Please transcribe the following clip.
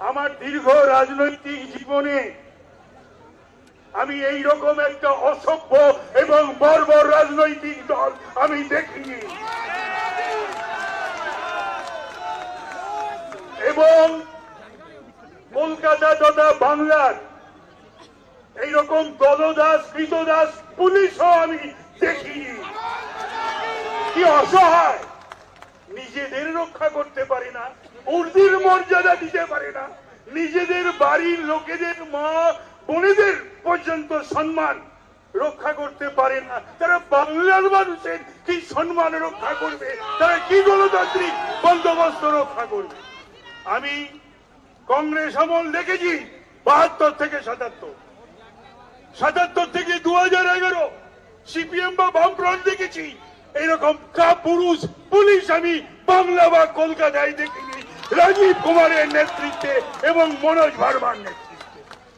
আমার দীর্ঘ রাজনৈতিক জীবনে আমি এই রকম একটা অসভ্য এবং বর্বর রাজনৈতিক দল আমি দেখিনি এবং কলকাতা তথা বাংলার এইরকম দলদাস কৃতদাস পুলিশও আমি দেখিনি। কি অসহায়, নিজেদের রক্ষা করতে পারে না, উর্দির মর্যাদা দিতে পারে না, নিজেদের বাড়ির লোকেদের মা বোনেদের পর্যন্ত সম্মান রক্ষা করতে পারে না। তারা বাংলার মানুষের কি সম্মান রক্ষা করবে? তারা কি গণতান্ত্রিক বন্দোবস্ত রক্ষা করবে? আমি কংগ্রেস আমল দেখেছি ৭২ থেকে ৭৭ থেকে ২০১১ সিপিএম বা বামফ্রন্ট দেখেছি। এইরকম কাপুরুষ পুলিশ আমি বাংলা বা কলকাতায় দেখিনি রাজীব কুমারের নেতৃত্বে এবং মনোজ ভার্মার নেতৃত্বে।